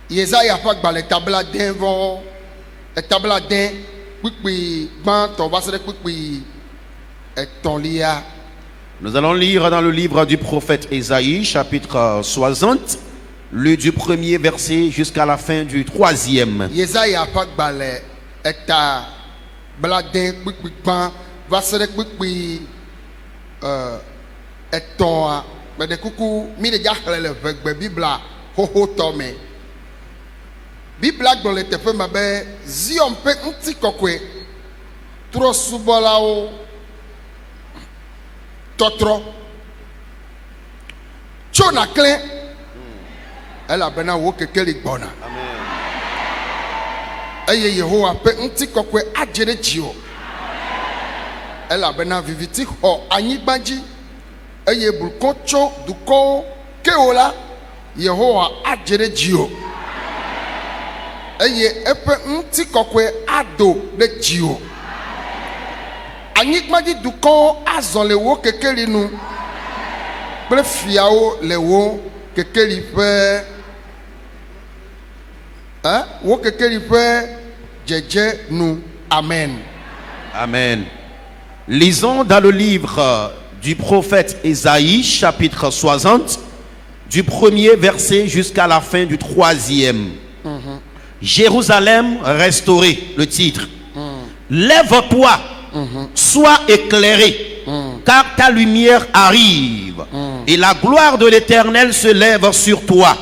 Yesaya fa gba le tabla den vo tabla den pipi gban to va se pipi etolia. Nous allons lire dans le livre du prophète Ésaïe, chapitre 60, du premier verset jusqu'à la fin du 3e. Yesaya fa gba le tabla den pipi gban va se pipi etoa me de kuku mi de ja le vegbe bibla hoho to me. Bibla gblɔ le teƒe me be Zion ƒe ŋutikɔkɔe trɔ subɔlawo tɔtrɔ tso naklẽ elabena wo kekeli gbɔna eye Yehowa ƒe ŋutikɔkɔe adze ɖe dziwò elabena viviti xɔ anyigba dzi eye blukɔ tso dukɔwo kewo la Yehowa adze ɖe dziwò eye eƒe ŋutikɔkɔe ado ɖe dziwò anyigba dzi dukɔwo azɔ le wo kekeli nu kple fiawo le wo kekeli ƒe wo kekeli ƒe dzedze nu. Amen. Amen. Lisons dans le livre du prophète Ésaïe, chapitre 60, du premier verset jusqu'à la fin du 3e. Jérusalem restaurée, le titre. Lève-toi, sois éclairé, car ta lumière arrive, et la gloire de l'Éternel se lève sur toi.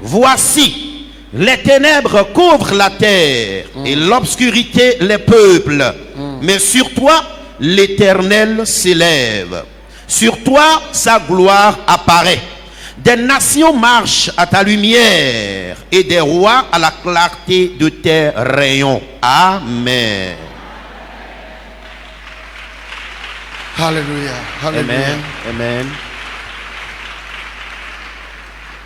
Voici, les ténèbres couvrent la terre, et l'obscurité les peuples. Mais sur toi, l'Éternel s'élève. Sur toi, sa gloire apparaît. Des nations marchent à ta lumière et des rois à la clarté de tes rayons. Amen. Alléluia. Alléluia. Amen. Amen.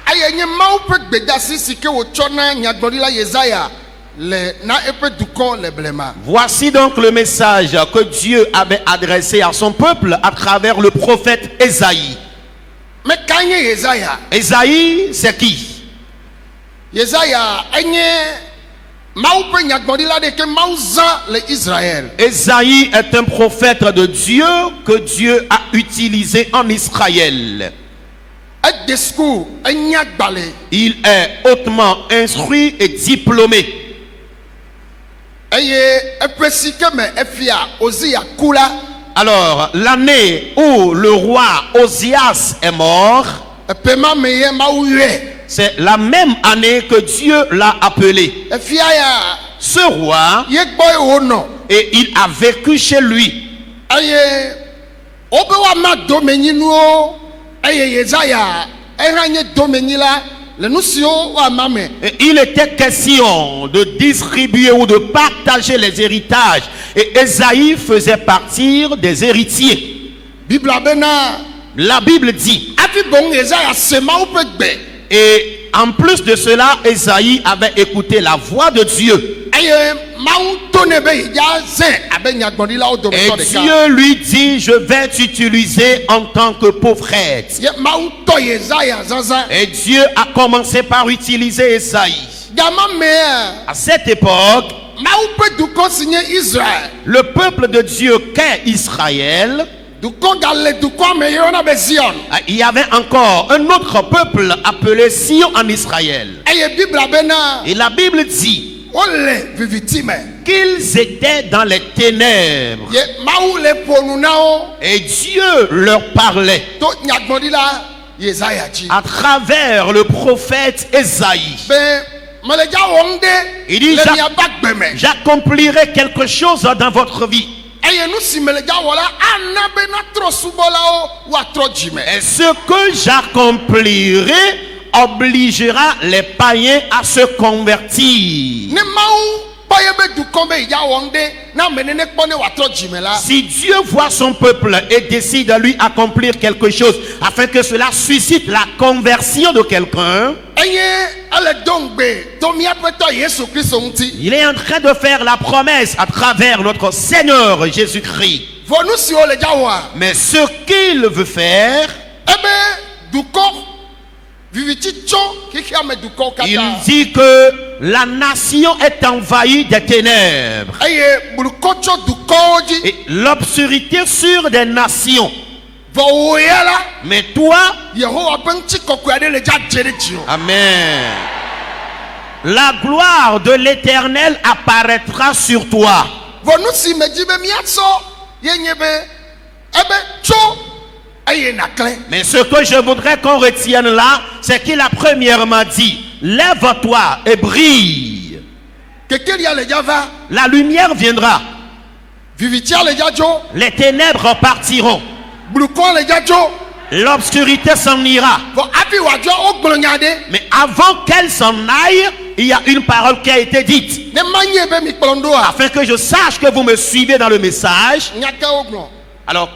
Aye nye mawu ƒe gbedasi si ke wotsɔ na nyagblɔɖila Yesaya le na eƒe dukɔ le blema. Voici donc le message que Dieu avait adressé à son peuple à travers le prophète Ésaïe. Mais quand Yesaya, Ésaïe, c'est qui? Yesaya enye mawu ƒe nyagblɔɖila ɖe ke mawu zã le Israël. Ésaïe est un prophète de Dieu que Dieu a utilisé en Israël. Il est hautement instruit et diplômé. Alors, l'année où le roi Osias est mort, c'est la même année que Dieu l'a appelé. Ce roi, et il a vécu chez lui. Et il était question de distribuer ou de partager les héritages. Et Ésaïe faisait partir des héritiers. La Bible dit. Et en plus de cela, Ésaïe avait écouté la voix de Dieu. Et Dieu lui dit, je vais t'utiliser en tant que prophète. Et Dieu a commencé par utiliser Ésaïe. À cette époque, mawu ƒe dukɔ si nye Israel. Le peuple de Dieu qu'est Israël, Dukɔ gale dukɔa me yɔna be Zion. il y avait encore un autre peuple appelé Sion en Israël. Eye Bibla bena Et la Bible dit wole viviti me. qu'ils étaient dans les ténèbres. Ye mawu le ƒonu na wo Et Dieu leur parlait to nyagblɔɖila Yesaya dzi. à travers le prophète Ésaïe. Be mele dza wɔm Il ɖe dit, le miaba gbe me. j'accomplirai quelque chose dans votre vie. Eye nu si mele dza wɔ la ana be natrɔ subɔlawo woatrɔ dzi me. Et ce que j'accomplirai obligera les païens à se convertir. Ne mawu kpɔ ye be dukɔ be yidza wɔm ɖe na ame nene kpɔ ne wòatrɔ dzi me la. Si Dieu voit son peuple et décide de lui accomplir quelque chose afin que cela suscite la conversion de quelqu'un, Eye ele do ŋgbe to míaƒe tɔ Yesu Kristo ŋuti. il est en train de faire la promesse à travers notre Seigneur Jésus-Christ. Vɔ nu siwo le dza wɔa. Mais ce qu'il veut faire, Ebe dukɔ viviti tso xexea me dukɔwo il katã. dit que la nation est envahie des ténèbres Eye blukɔ tso dukɔwo dzi. et l'obscurité sur des nations. Vɔ wo ya la. Mais toi, Yehowa ƒe ŋutikɔkɔe aɖe le dza dze ɖe dziwò. Amen, la gloire de l'Éternel apparaîtra sur toi. Vɔ nu si me dzi be míatsɔ ye nye be ebe tso eye naklẽ. Mais ce que je voudrais qu'on retienne là, c'est qu'il a premièrement dit, lève-toi et brille. Kekelia le dza va. La lumière viendra, Vivitia le dza dzo. les ténèbres partiront, Blukɔ le dza dzo. l'obscurité s'en ira. Vɔ hafi wòadzɔ wogblɔ nya ɖe. Mais avant qu'elle s'en aille, il y a une parole qui a été dite. Ne ma nye be mi kplɔm ɖoa. Afin que je sache que vous me suivez dans le message. Nya ke wogblɔ. Alors,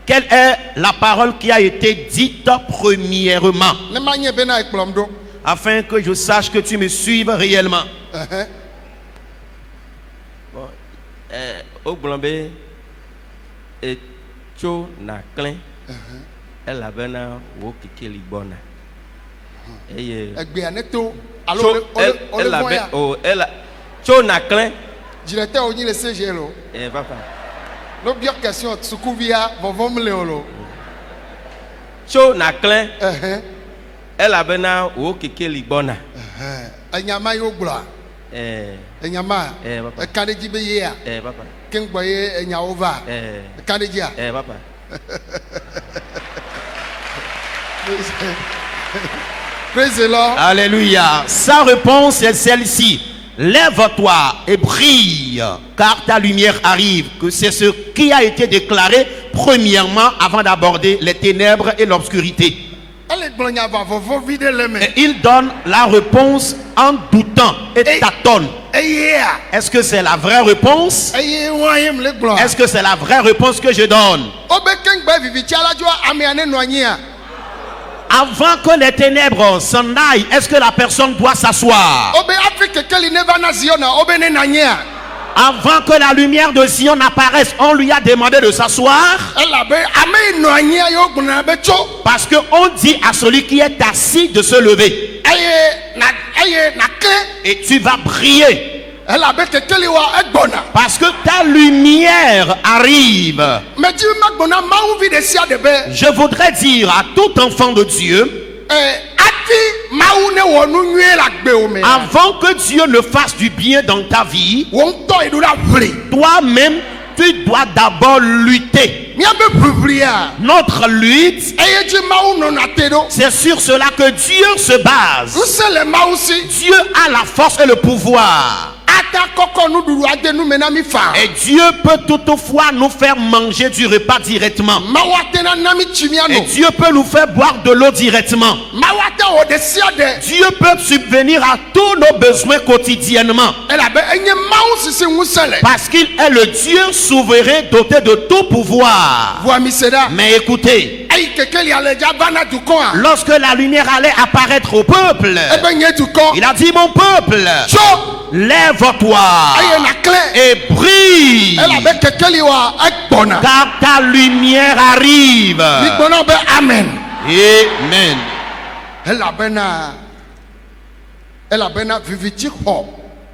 quelle est la parole qui a été dite premièrement? Ne ma nye bena ekplɔm ɖo. Afin que je sache que tu me suives réellement. Ɛhɛn. wogblɔ be etso naklẽ elabena wo kekeli gbɔna eye Egbea ne to alo tso ole vɔ ya. tso naklẽ Directeur wonyi le CG lo. papa No biɔ question sukuvia vɔvɔm le o lo. tso naklẽ Ɛhɛn. elabena wo kekeli gbɔna Ɛhɛn. Enyama yi wogblɔa. Enyama. papa Eka ɖe dzi be yea. papa Keŋgbɔ ye enyawo va. Eka ɖe dzia. papa Praise the Lord. Alléluia. Sa réponse est celle-ci. Lève-toi et brille, car ta lumière arrive. Que c'est ce qui a été déclaré premièrement avant d'aborder les ténèbres et l'obscurité. Elle gblɔ nya va vɔvɔvi ɖe le me. Et il donne la réponse en doutant et tâtonne. Eyea. Est-ce que c'est la vraie réponse? Eye wa ye me le gblɔa. Est-ce que c'est la vraie réponse que je donne? Wobe keŋgbɛ vivitia la dzɔa amea ne nɔ anyia. Avant que les ténèbres s'en aillent, est-ce que la personne doit s'asseoir? Wobe hafi kekeli ne va na Ziona wobe ne na anyia. Avant que la lumière de Sion apparaisse, on lui a demandé de s'asseoir. Elabe ame yi nɔ anyia ye wogblɔna be tso. Parce qu'on dit à celui qui est assis de se lever. Eye naklẽ. Et tu vas briller. Elabe kekeli wa egbɔna. Parce que ta lumière arrive. Medzi magbɔna mawu vi ɖe sia ɖe be. Je voudrais dire à tout enfant de Dieu, Hafi mawu ne wɔ nu nyuie le agbewò me. avant que Dieu ne fasse du bien dans ta vie, Wò ŋutɔ yi ɖo ɖa ʋli. toi-même, tu dois d'abord lutter. Míabe ʋiʋlia. Notre lutte, Eye dzi mawu nɔna te ɖo. c'est sur cela que Dieu se base. Ŋusẽ le mawu si. Dieu a la force et le pouvoir. Ata kɔkɔ nuɖuɖu ade nu me na mi fa. Et Dieu peut toutefois nous faire manger du repas directement. Mawu ate na mi tsi mia Et no. Dieu peut nous faire boire de l'eau directement. Mawu ate wɔ ɖe sia ɖe. Dieu peut subvenir à tous nos besoins quotidiennement. Elabe enye mawu sisi ŋusẽ le. Parce qu'il est le Dieu souverain doté de tout pouvoir. Voa mi se ɖa. Mais écoutez, Eyi kekeli ale dza va na dukɔa. lorsque la lumière allait apparaître au peuple, Ebe nye dukɔ. il a dit, mon peuple, Tso. lève-toi Eye naklẽ. et brille, Elabe kekeli wa egbɔna. car ta lumière arrive. Mi gbɔna be amen. Amen. Elabena viviti xɔ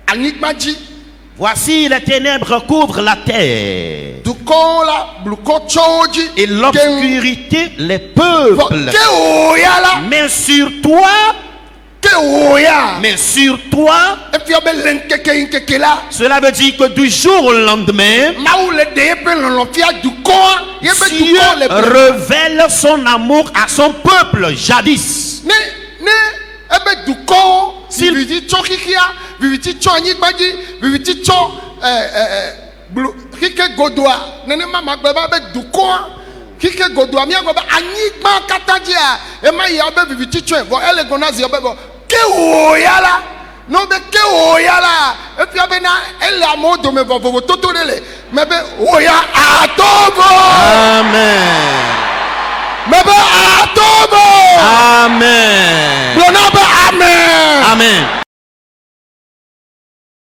anyigba dzi Voici les ténèbres couvrent la terre dukɔ la blukɔ tsɔ dzi. et l'obscurité les peuples. Ke woya la. Mais sur toi, Ke woya. mais sur toi, Efia be le nkeke la. cela veut dire que du jour au lendemain, Mawu le de eƒe lɔlɔ fia dukɔa. Yebe Dieu dukɔ le ble. révèle son amour à son peuple jadis. Ne ebe dukɔ. S'il- Viviti tsɔ xixia. Viviti tsɔ anyigba dzi. Viviti tsɔ blu xike godoa. Nenema ma gbe ba be dukɔa. Xike godoa miagbe be anyigba katã dzia. Ema yi abe viviti tsɔe. Vɔ ele gɔna zi abe vɔ. Ke woya la. No be ke woya la. Efia be na ele amewo dome vovovo toto ɖe le. Me be woya atovo. Amen. Me be atovo.